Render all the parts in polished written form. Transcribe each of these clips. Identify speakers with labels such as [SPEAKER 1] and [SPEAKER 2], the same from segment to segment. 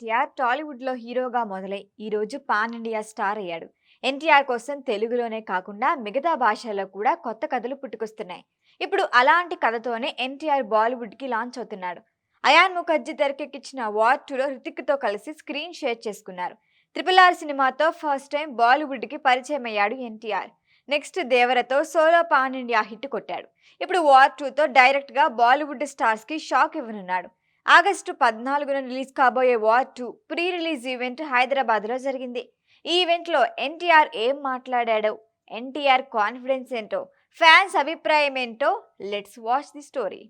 [SPEAKER 1] ఎన్టీఆర్ టాలీవుడ్లో హీరోగా మొదలై ఈరోజు పాన్ ఇండియా స్టార్ అయ్యాడు. ఎన్టీఆర్ కోసం తెలుగులోనే కాకుండా మిగతా భాషల్లో కూడా కొత్త కథలు పుట్టుకొస్తున్నాయి. ఇప్పుడు అలాంటి కథతోనే ఎన్టీఆర్ బాలీవుడ్కి లాంచ్ అవుతున్నాడు. అయాన్ ముఖర్జీ తెరకెక్కించిన వార్ 2లో హృతిక్తో కలిసి స్క్రీన్ షేర్ చేసుకున్నారు. RRR సినిమాతో ఫస్ట్ టైం బాలీవుడ్కి పరిచయం అయ్యాడు ఎన్టీఆర్. నెక్స్ట్ దేవరతో సోలో పాన్ ఇండియా హిట్ కొట్టాడు. ఇప్పుడు వార్ 2తో డైరెక్ట్గా బాలీవుడ్ స్టార్స్కి షాక్ ఇవ్వనున్నాడు. ఆగస్టు 14న రిలీజ్ కాబోయే వార్ 2 ప్రీ రిలీజ్ ఈవెంట్ హైదరాబాద్లో జరిగింది. ఈ ఈవెంట్లో ఎన్టీఆర్ ఏం మాట్లాడాడో, ఎన్టీఆర్ కాన్ఫిడెన్స్ ఏంటో, ఫ్యాన్స్ అభిప్రాయం ఏంటో let's watch the story.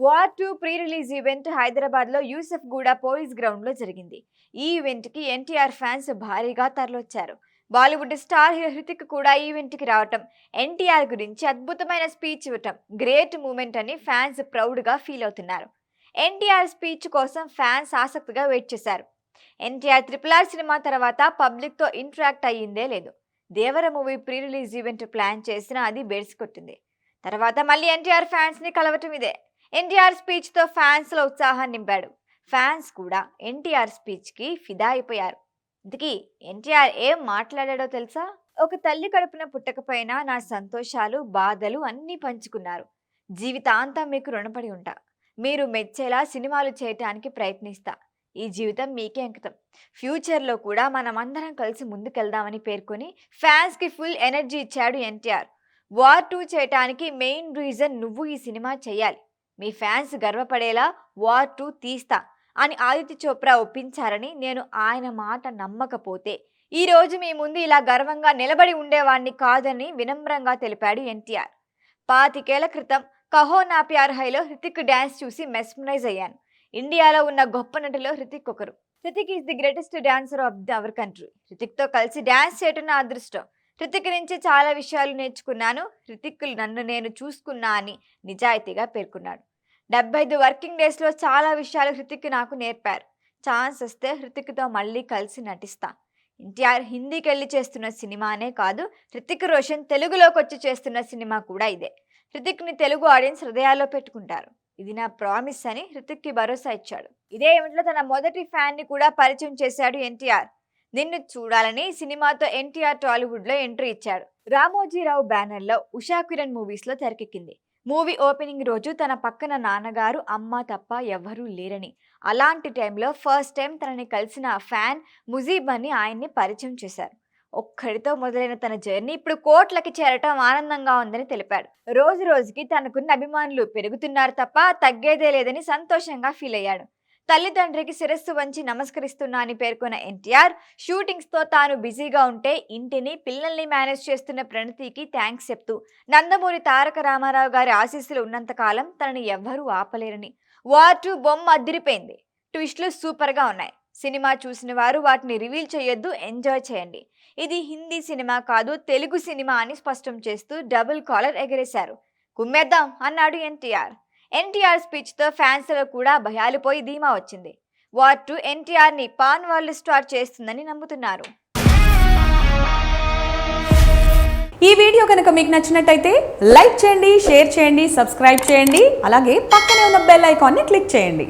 [SPEAKER 1] War 2 pre release event హైదరాబాద్లో యూసఫ్ గూడ పోలీస్ గ్రౌండ్లో జరిగింది. ఈ ఈవెంట్కి ఎన్టీఆర్ ఫ్యాన్స్ భారీగా తరలొచ్చారు. బాలీవుడ్ స్టార్ హీరో హృతిక్ కూడా ఈవెంట్కి రావటం, ఎన్టీఆర్ గురించి అద్భుతమైన స్పీచ్ ఇవ్వటం గ్రేట్ మూమెంట్ అని ఫ్యాన్స్ ప్రౌడ్గా ఫీల్ అవుతున్నారు. ఎన్టీఆర్ స్పీచ్ కోసం ఫ్యాన్స్ ఆసక్తిగా వెయిట్ చేశారు. ఎన్టీఆర్ RRR సినిమా తర్వాత పబ్లిక్తో ఇంటరాక్ట్ అయ్యిందే లేదు. Devara movie pre release event plan చేసినా అది బెడిసికొట్టింది. తర్వాత మళ్ళీ ఎన్టీఆర్ ఫ్యాన్స్ని కలవటం ఇదే. ఎన్టీఆర్ స్పీచ్తో ఫ్యాన్స్లో ఉత్సాహాన్ని నింపాడు. ఫ్యాన్స్ కూడా ఎన్టీఆర్ స్పీచ్కి ఫిదా అయిపోయారు. ఇంతకీ ఎన్టీఆర్ ఏం మాట్లాడాడో తెలుసా? ఒక తల్లి కడుపున పుట్టకపోయినా నా సంతోషాలు బాధలు అన్నీ పంచుకున్నారు. జీవితాంతం మీకు రుణపడి ఉంటా. మీరు మెచ్చేలా సినిమాలు చేయటానికి ప్రయత్నిస్తా. ఈ జీవితం మీకే అంకితం. ఫ్యూచర్లో కూడా మనమందరం కలిసి ముందుకెళ్దామని పేర్కొని ఫ్యాన్స్కి ఫుల్ ఎనర్జీ ఇచ్చాడు ఎన్టీఆర్. వార్ 2 చేయటానికి మెయిన్ రీజన్ నువ్వు ఈ సినిమా చేయాలి. మీ ఫ్యాన్స్ గర్వపడేలా వార్ 2 తీస్తా అని ఆదిత్య చోప్రా ఒప్పించారని, నేను ఆయన మాట నమ్మకపోతే ఈ రోజు మీ ముందు ఇలా గర్వంగా నిలబడి ఉండేవాణ్ణి కాదని వినమ్రంగా తెలిపాడు ఎన్టీఆర్. 25 ఏళ్ల క్రితం కహో నా ప్యార్ హైలో హృతిక్ డ్యాన్స్ చూసి మెస్మరైజ్ అయ్యాను. ఇండియాలో ఉన్న గొప్ప నటులో హృతిక్ ఒకరు. Hrithik is the greatest dancer of our country. హృతిక్తో కలిసి డ్యాన్స్ చేయటం నా అదృష్టం. హృతిక్ నుంచి చాలా విషయాలు నేర్చుకున్నాను. హృతిక్ నన్ను నేను చూసుకున్నా అని నిజాయితీగా పేర్కొన్నాడు. 75 వర్కింగ్ డేస్లో చాలా విషయాలు హృతిక్ నాకు నేర్పారు. ఛాన్స్ వస్తే హృతిక్తో మళ్ళీ కలిసి నటిస్తా. ఎన్టీఆర్ హిందీకి వెళ్ళి చేస్తున్న సినిమానే కాదు, హృతిక్ రోషన్ తెలుగులోకి వచ్చి చేస్తున్న సినిమా కూడా ఇదే. హృతిక్ని తెలుగు ఆడియన్స్ హృదయాల్లో పెట్టుకుంటారు. ఇది నా ప్రామిస్ అని హృతిక్కి భరోసా ఇచ్చాడు. ఇదే ఈవెంట్లో తన మొదటి ఫ్యాన్ని కూడా పరిచయం చేశాడు ఎన్టీఆర్. నిన్ను చూడాలని సినిమాతో ఎన్టీఆర్ టాలీవుడ్లో ఎంట్రీ ఇచ్చాడు. రామోజీరావు బ్యానర్లో ఉషా కిరణ్ మూవీస్లో తెరకెక్కింది. మూవీ ఓపెనింగ్ రోజు తన పక్కన నాన్నగారు అమ్మ తప్ప ఎవ్వరూ లేరని, అలాంటి టైంలో ఫస్ట్ టైం తనని కలిసిన ఫ్యాన్ ముజీబ్ అని ఆయన్ని పరిచయం చేశారు. ఒక్కడితో మొదలైన తన జర్నీ ఇప్పుడు కోట్లకి చేరటం ఆనందంగా ఉందని తెలిపాడు. రోజు రోజుకి తనకున్న అభిమానులు పెరుగుతున్నారు తప్ప తగ్గేదే లేదని సంతోషంగా ఫీల్ అయ్యాడు. తల్లిదండ్రికి శిరస్సు వంచి నమస్కరిస్తున్నా అని పేర్కొన్న ఎన్టీఆర్, షూటింగ్స్తో తాను బిజీగా ఉంటే ఇంటిని పిల్లల్ని మేనేజ్ చేస్తున్న ప్రణతికి థ్యాంక్స్ చెప్తూ, నందమూరి తారక రామారావు గారి ఆశీస్సులు ఉన్నంతకాలం తనని ఎవ్వరూ ఆపలేరని, వార్ 2 బొమ్మ అదిరిపోయింది. ట్విస్టులు సూపర్గా ఉన్నాయి. సినిమా చూసిన వారు వాటిని రివీల్ చేయొద్దు, ఎంజాయ్ చేయండి. ఇది హిందీ సినిమా కాదు, తెలుగు సినిమా అని స్పష్టం చేస్తూ డబుల్ కాలర్ ఎగరేశారు. కుమ్మేద్దాం అన్నాడు ఎన్టీఆర్. ఎన్టీఆర్ స్పీచ్తో ఫ్యాన్స్లో కూడా భయాలు పోయి ధీమా వచ్చింది. వార్ 2 ఎన్టీఆర్ని పాన్ వరల్డ్ స్టార్ చేస్తుందని నమ్ముతున్నారు.
[SPEAKER 2] ఈ వీడియో కనుక మీకు నచ్చినట్టయితే లైక్ చేయండి, షేర్ చేయండి, సబ్స్క్రైబ్ చేయండి. అలాగే పక్కనే ఉన్న బెల్ ఐకాన్ని క్లిక్ చేయండి.